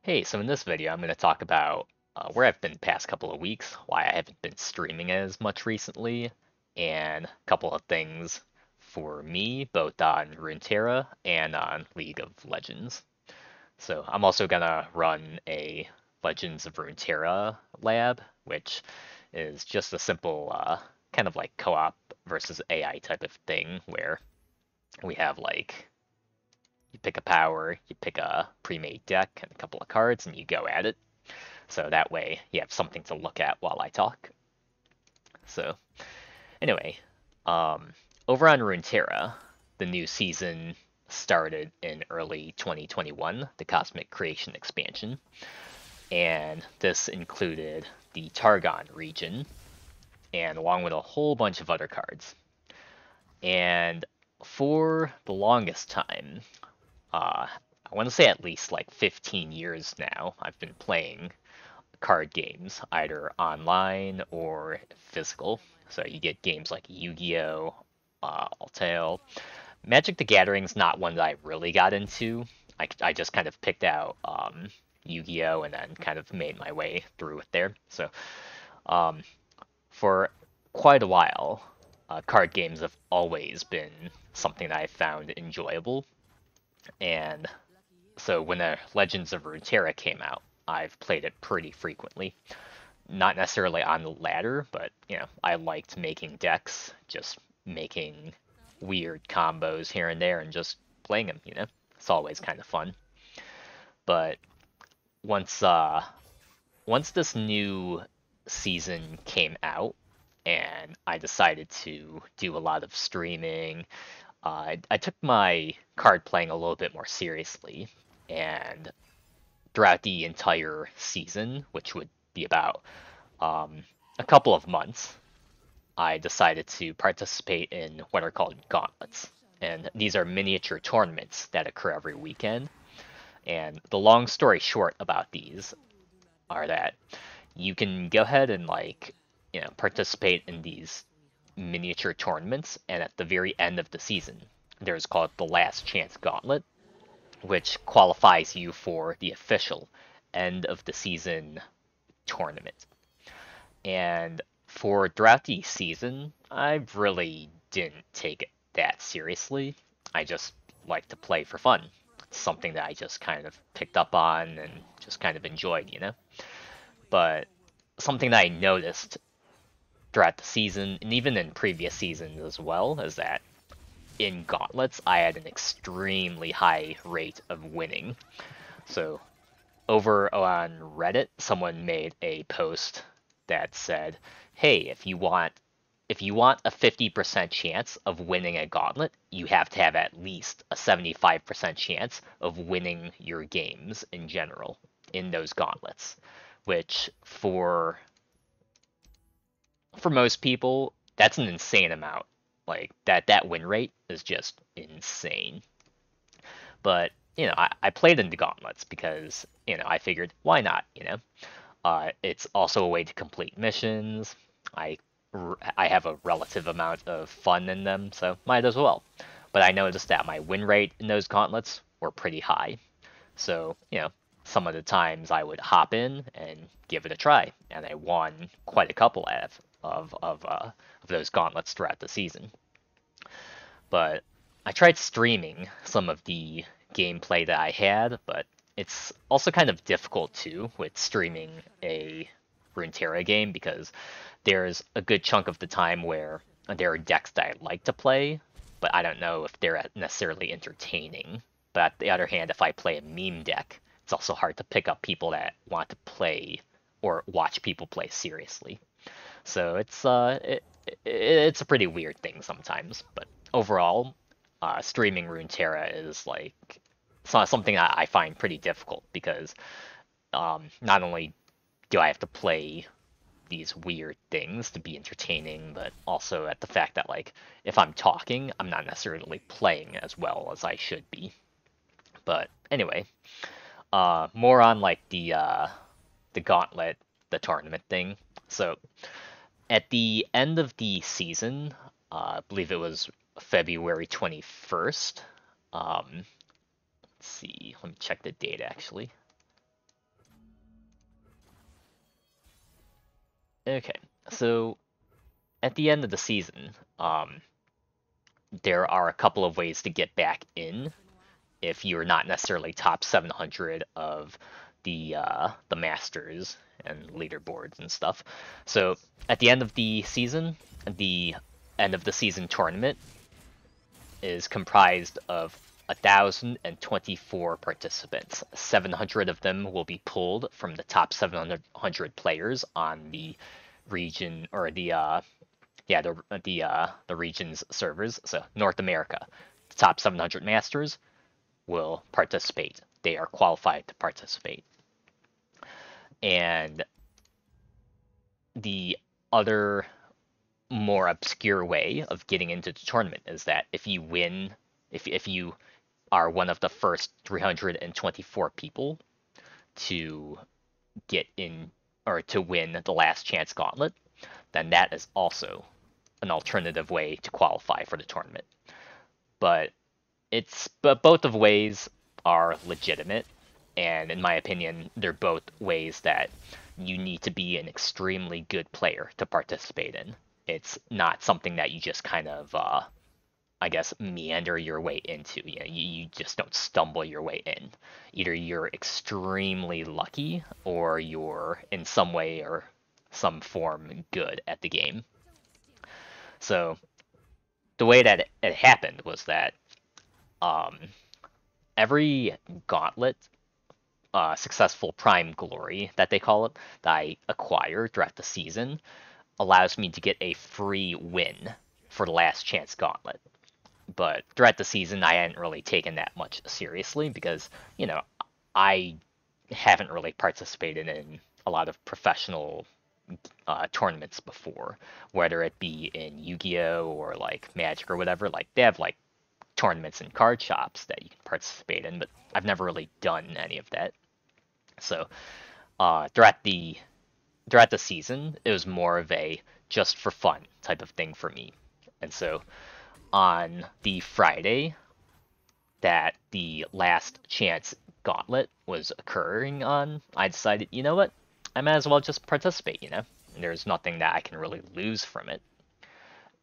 Hey, so in this video, I'm going to talk about where I've been the past couple of weeks, why I haven't been streaming as much recently, and a couple of things for me, both on Runeterra and on League of Legends. So I'm also going to run a Legends of Runeterra lab, which is just a simple kind of like co-op versus AI type of thing where we have like you pick a power, you pick a pre-made deck and a couple of cards, and you go at it. So that way you have something to look at while I talk. So anyway, um, over on Runeterra, the new season started in early 2021, the Cosmic Creation expansion, and this included the Targon region, and along with a whole bunch of other cards. And for the longest time, I want to say at least like 15 years now, I've been playing card games, either online or physical. So you get games like Yu-Gi-Oh, Altail. Magic the Gathering's not one that I really got into. I just kind of picked out Yu-Gi-Oh and then kind of made my way through it there. So um, for quite a while, card games have always been something that I found enjoyable. And so when the Legends of Runeterra came out, I've played it pretty frequently. Not necessarily on the ladder, but I liked making decks, just making weird combos here and there and just playing them. It's always kind of fun. But once once this new season came out and I decided to do a lot of streaming, I took my card playing a little bit more seriously. And throughout the entire season, which would be about um, a couple of months, I decided to participate in what are called gauntlets. And these are miniature tournaments that occur every weekend. And the long story short about these are that you can go ahead and participate in these miniature tournaments, and at the very end of the season, there's called the Last Chance Gauntlet, which qualifies you for the official end of the season tournament. And for throughout the season, I really didn't take it that seriously. I just like to play for fun. It's something that I just kind of picked up on and just kind of enjoyed. But something that I noticed throughout the season, and even in previous seasons as well, is that in gauntlets, I had an extremely high rate of winning. So over on Reddit, someone made a post that said, "Hey, if you want a 50% chance of winning a gauntlet, you have to have at least a 75% chance of winning your games in general in those gauntlets," which for most people, that's an insane amount. Like that win rate is just insane. But I played in the gauntlets because I figured why not. It's also a way to complete missions. I I have a relative amount of fun in them, so might as well. But I noticed that my win rate in those gauntlets were pretty high. So some of the times I would hop in and give it a try, and I won quite a couple of those gauntlets throughout the season. But I tried streaming some of the gameplay that I had, but it's also kind of difficult too with streaming a Runeterra game because there's a good chunk of the time where there are decks that I like to play, but I don't know if they're necessarily entertaining. But on the other hand, if I play a meme deck, it's also hard to pick up people that want to play or watch people play seriously. So it's a pretty weird thing sometimes, but overall, streaming Runeterra is like something that I find pretty difficult because not only do I have to play these weird things to be entertaining, but also at the fact that like if I'm talking, I'm not necessarily playing as well as I should be. But anyway, more on like the gauntlet, the tournament thing. So at the end of the season, I believe it was February 21st. Let's see, let me check the date actually. Okay, so at the end of the season, um, there are a couple of ways to get back in if you're not necessarily top 700 of the Masters and leaderboards and stuff. So at the end of the end of the season tournament is comprised of 1,024 participants. 700 of them will be pulled from the top 700 players on the region or the region's servers. So North America, the top 700 masters will participate. They are qualified to participate. And the other more obscure way of getting into the tournament is that if you win, if you are one of the first 324 people to get in or to win the Last Chance Gauntlet, then that is also an alternative way to qualify for the tournament. But both of ways are legitimate, and in my opinion, they're both ways that you need to be an extremely good player to participate in. It's not something that you just kind of I guess, meander your way into. You know, you just don't stumble your way in. Either you're extremely lucky or you're in some way or some form good at the game. So the way that it happened was that um, every gauntlet, successful prime glory that they call it, that I acquire throughout the season, allows me to get a free win for the Last Chance Gauntlet. But throughout the season, I hadn't really taken that much seriously because, I haven't really participated in a lot of professional tournaments before, whether it be in Yu-Gi-Oh or like Magic or whatever. Like they have like tournaments and card shops that you can participate in, but I've never really done any of that. So throughout the season, it was more of a just for fun type of thing for me. And so on the Friday that the Last Chance Gauntlet was occurring on, I decided, you know what? I might as well just participate, you know? There's nothing that I can really lose from it.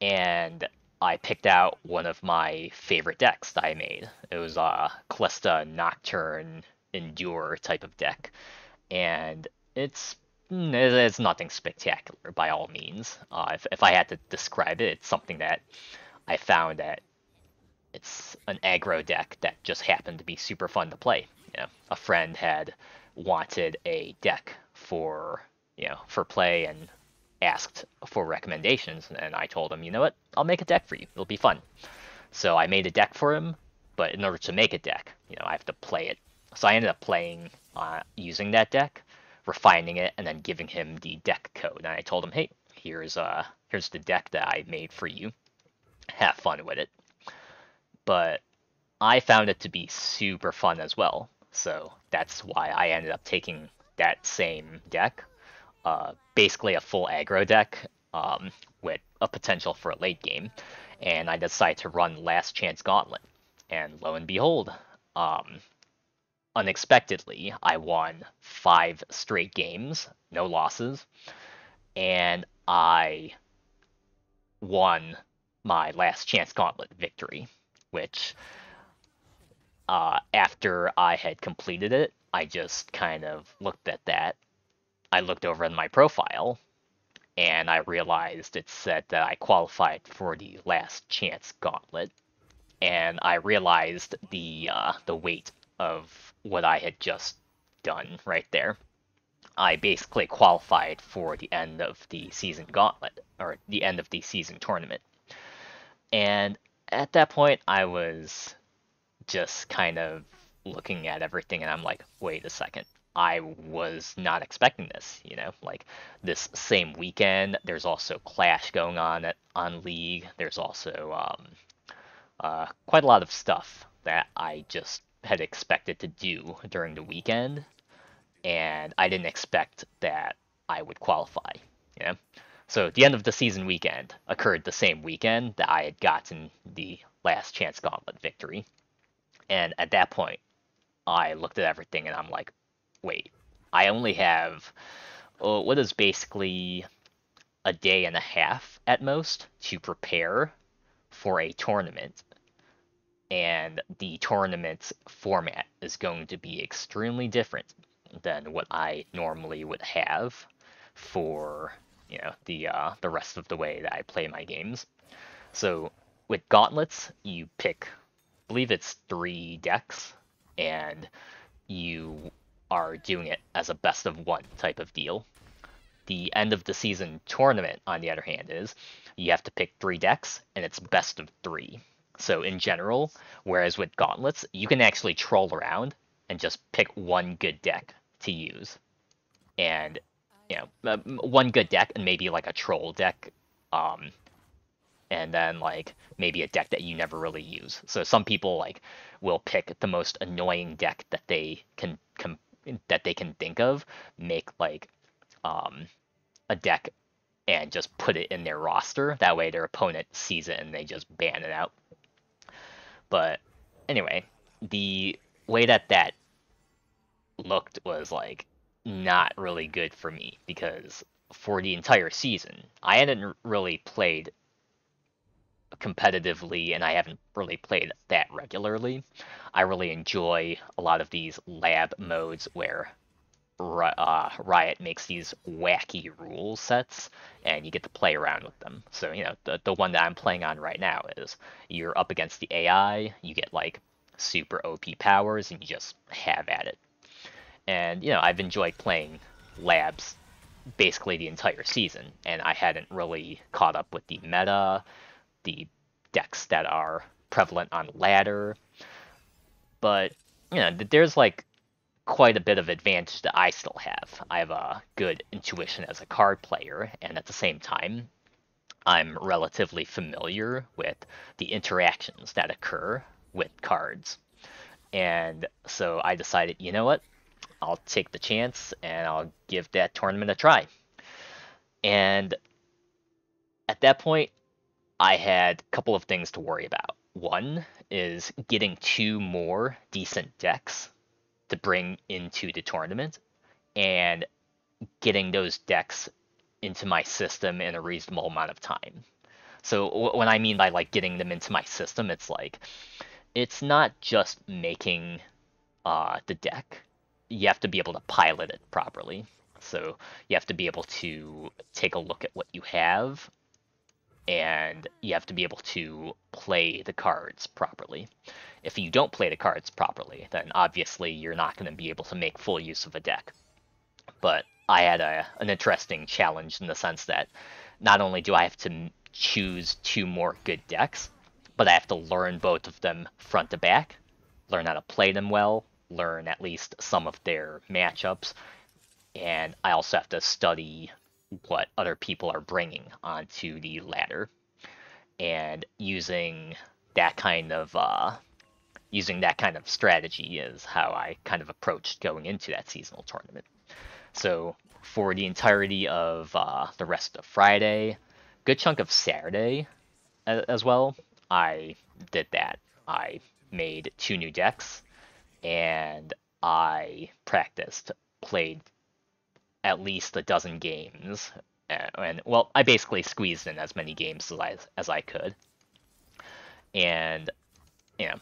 And I picked out one of my favorite decks that I made. It was a Callista Nocturne Endure type of deck. And it's nothing spectacular by all means. If I had to describe it, it's something that I found that it's an aggro deck that just happened to be super fun to play. A friend had wanted a deck for play and asked for recommendations, and I told him, you know what, I'll make a deck for you. It'll be fun. So I made a deck for him, but in order to make a deck, I have to play it. So I ended up playing using that deck, refining it, and then giving him the deck code. And I told him, hey, here's the deck that I made for you. Have fun with it. But I found it to be super fun as well. So that's why I ended up taking that same deck, basically a full aggro deck with a potential for a late game. And I decided to run Last Chance Gauntlet. And lo and behold, unexpectedly, I won 5 straight games, no losses, and I won my Last Chance Gauntlet victory, which after I had completed it, I just kind of looked at that. I looked over in my profile, and I realized it said that I qualified for the Last Chance Gauntlet, and I realized the weight of what I had just done right there. I basically qualified for the end of the season gauntlet, or the end of the season tournament. And at that point, I was just kind of looking at everything and I'm like, wait a second. I was not expecting this. Like this same weekend, there's also Clash going on League. There's also quite a lot of stuff that I just had expected to do during the weekend, and I didn't expect that I would qualify. You know, so the end of the season weekend occurred the same weekend that I had gotten the Last Chance Gauntlet victory, and at that point, I looked at everything and I'm like, wait, I only have what is basically a day and a half at most to prepare for a tournament, and the tournament's format is going to be extremely different than what I normally would have for the rest of the way that I play my games. So with gauntlets, you pick, I believe it's 3 decks, and you are doing it as a best of one type of deal. The end of the season tournament, on the other hand, is you have to pick 3 decks, and it's best of 3. So in general, whereas with gauntlets, you can actually troll around and just pick one good deck to use, and one good deck and maybe like a troll deck, um, and then like maybe a deck that you never really use. So some people like will pick the most annoying deck that they can think of, make like um, a deck and just put it in their roster. That way their opponent sees it and they just ban it out. But anyway, the way that looked was like not really good for me, because for the entire season, I hadn't really played competitively and I haven't really played that regularly. I really enjoy a lot of these lab modes where Riot makes these wacky rule sets, and you get to play around with them. So, the one that I'm playing on right now is you're up against the AI, you get like super OP powers, and you just have at it. And, I've enjoyed playing labs basically the entire season, and I hadn't really caught up with the meta, the decks that are prevalent on ladder. But, there's like quite a bit of advantage that I still have. I have a good intuition as a card player, and at the same time, I'm relatively familiar with the interactions that occur with cards. And so I decided, you know what? I'll take the chance and I'll give that tournament a try. And at that point, I had a couple of things to worry about. One is getting 2 more decent decks to bring into the tournament, and getting those decks into my system in a reasonable amount of time. So when I mean by like getting them into my system, it's like it's not just making the deck. You have to be able to pilot it properly. So you have to be able to take a look at what you have, and you have to be able to play the cards properly. If you don't play the cards properly, then obviously you're not going to be able to make full use of a deck. But I had an interesting challenge in the sense that not only do I have to choose 2 more good decks, but I have to learn both of them front to back, learn how to play them well, learn at least some of their matchups, and I also have to study what other people are bringing onto the ladder. And using that kind of strategy is how I kind of approached going into that seasonal tournament. So for the entirety of the rest of Friday, good chunk of Saturday as well, I did that. I made 2 new decks, and I practiced, played at least a dozen games, and well, I basically squeezed in as many games as I could. And you know,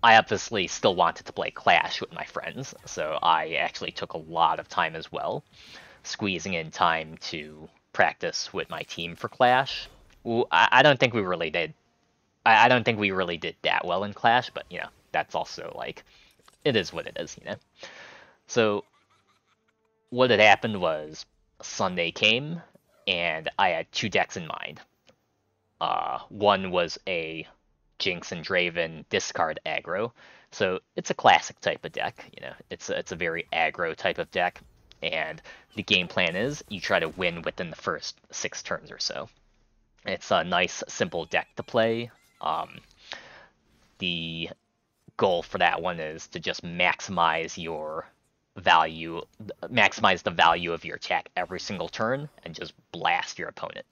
I obviously still wanted to play Clash with my friends, so I actually took a lot of time as well, squeezing in time to practice with my team for Clash. I don't think we really did. I don't think we really did that well in Clash, but that's also like it is what it is. So what had happened was Sunday came, and I had 2 decks in mind. One was a Jinx and Draven discard aggro, so it's a classic type of deck. It's a very aggro type of deck, and the game plan is you try to win within the first 6 turns or so. It's a nice, simple deck to play. The goal for that one is to just maximize the value of your attack every single turn, and just blast your opponent.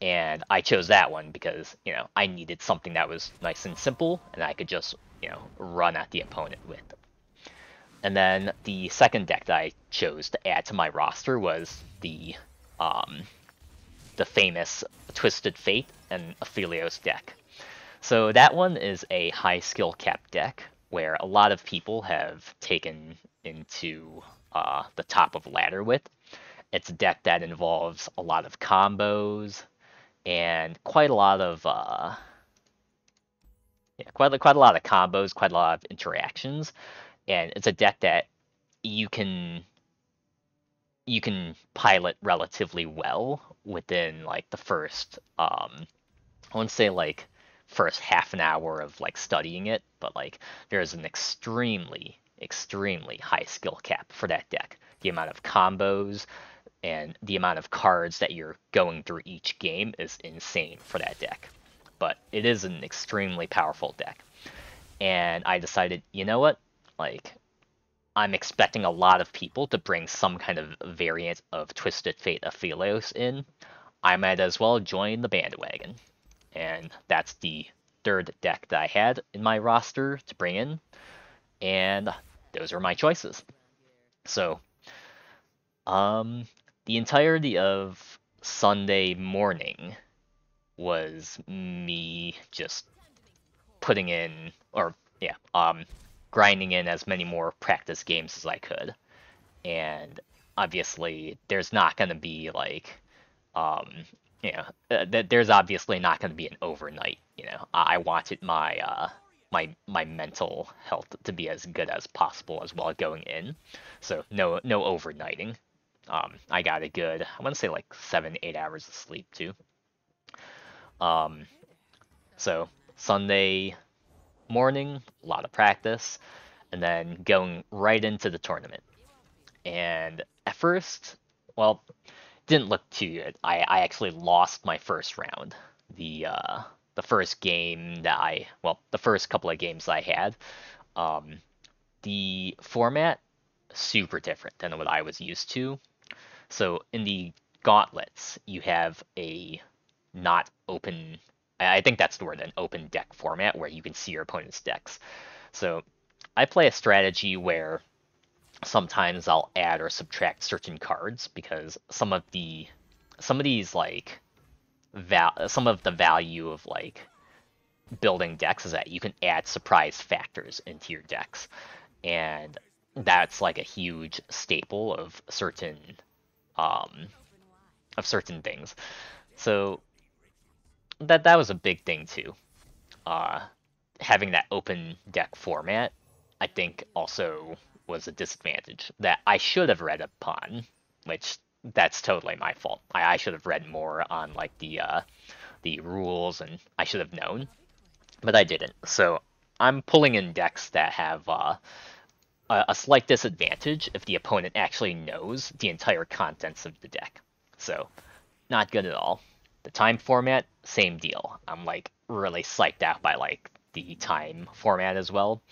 And I chose that one because, I needed something that was nice and simple, and I could just, run at the opponent with. And then the second deck that I chose to add to my roster was the the famous Twisted Fate and Aphelios deck. So that one is a high skill cap deck where a lot of people have taken into the top of ladder with. It's a deck that involves a lot of combos and quite a lot of quite a lot of combos, quite a lot of interactions, and it's a deck that you can you can pilot relatively well within like the first I wouldn't say like first half an hour of like studying it, but like there's an extremely high skill cap for that deck. The amount of combos and the amount of cards that you're going through each game is insane for that deck. But it is an extremely powerful deck. And I decided, you know what? Like, I'm expecting a lot of people to bring some kind of variant of Twisted Fate Aphelios in. I might as well join the bandwagon. And that's the third deck that I had in my roster to bring in. And those are my choices. So, the entirety of Sunday morning was me just putting in, or yeah, grinding in as many more practice games as I could. And obviously, there's not going to be like, there's obviously not going to be an overnight. I wanted my mental health to be as good as possible as well going in. So no overnighting. I got a good, I want to say like 7-8 hours of sleep too. So Sunday morning, a lot of practice, and then going right into the tournament. And at first, well, didn't look too good. I actually lost my first round. The first game that the first couple of games I had, the format super different than what I was used to. So in the gauntlets, you have a not open. I think that's the word, an open deck format where you can see your opponent's decks. So I play a strategy where sometimes I'll add or subtract certain cards because some of these like some of the value of like building decks is that you can add surprise factors into your decks, and that's like a huge staple um of certain things. So that was a big thing too. Uh, Having that open deck format, I think, also was a disadvantage that I should have read upon, which that's totally my fault. I should have read more on like the rules, and I should have known, but I didn't. So I'm pulling in decks that have a slight disadvantage if the opponent actually knows the entire contents of the deck. So not good at all. The time format, same deal. I'm like really psyched out by like the time format as well,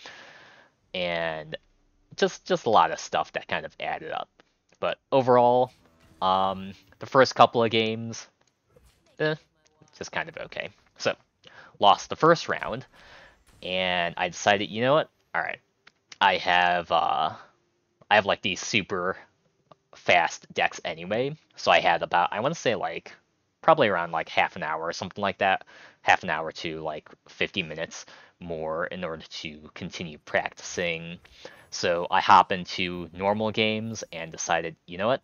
and just a lot of stuff that kind of added up. But overall, the first couple of games, just kind of okay. So lost the first round, and I decided, you know what? All right, I have like these super fast decks anyway, so I had about, I want to say like probably around like half an hour or something like that, half an hour to like 50 minutes more in order to continue practicing. So I hop into normal games and decided, you know what?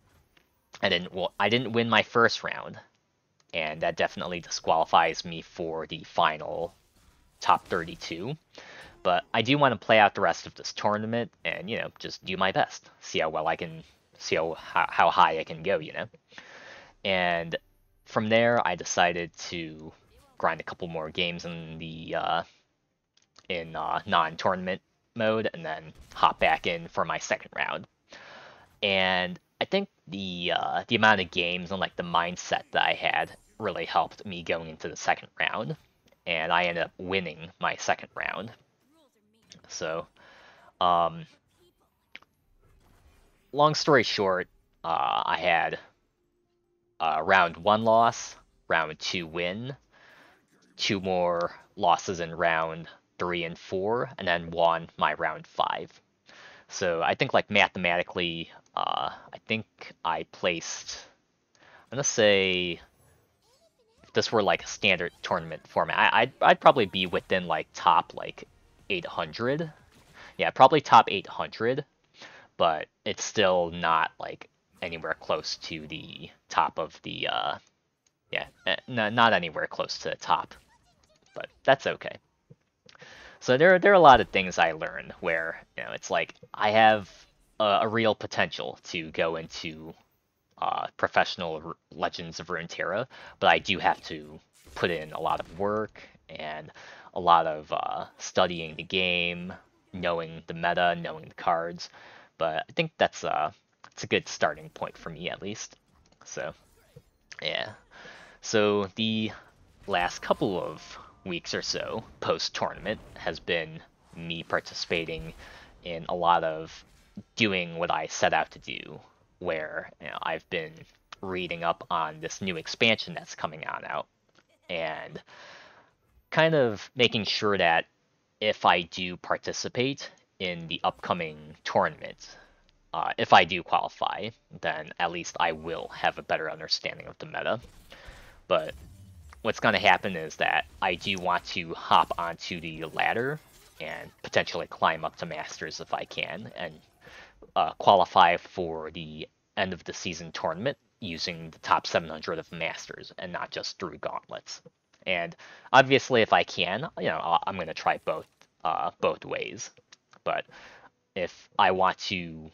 I didn't win my first round, and that definitely disqualifies me for the final top 32. But I do want to play out the rest of this tournament and, just do my best. See how well I can, see how high I can go, And from there, I decided to grind a couple more games in the non-tournament mode, and then hop back in for my second round. And I think the amount of games and like the mindset that I had really helped me going into the second round, and I ended up winning my second round. So, um, long story short, I had round one loss, round two win, two more losses in round three and four, and then won my round five. So I think like mathematically, I think I placed, I'm gonna say this were like a standard tournament format, I'd probably be within like top like 800. Yeah, probably top 800, but it's still not like anywhere close to the top of the yeah, not anywhere close to the top, but that's okay. So there are a lot of things I learned where, it's like I have a real potential to go into professional Legends of Runeterra, but I do have to put in a lot of work and a lot of studying the game, knowing the meta, knowing the cards. But I think it's a good starting point for me at least. So yeah. So the last couple of weeks or so post tournament has been me participating in a lot of doing what I set out to do, where I've been reading up on this new expansion that's coming on out and kind of making sure that if I do participate in the upcoming tournament, if I do qualify, then at least I will have a better understanding of the meta. But what's going to happen is that I do want to hop onto the ladder and potentially climb up to Masters if I can, and qualify for the end of the season tournament using the top 700 of Masters and not just through gauntlets. And obviously, if I can, I'm going to try both ways. But if I want to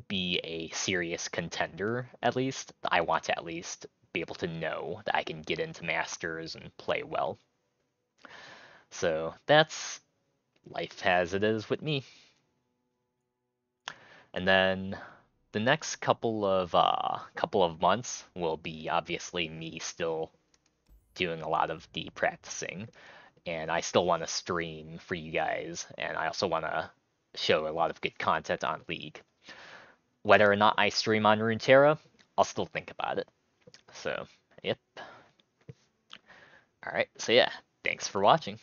be a serious contender, at least, I want to at least be able to know that I can get into Masters and play well. So that's life as it is with me. And then the next couple of months will be obviously me still doing a lot of the practicing, and I still want to stream for you guys, and I also want to show a lot of good content on League. Whether or not I stream on Runeterra, I'll still think about it. So, yep. All right. So yeah, thanks for watching.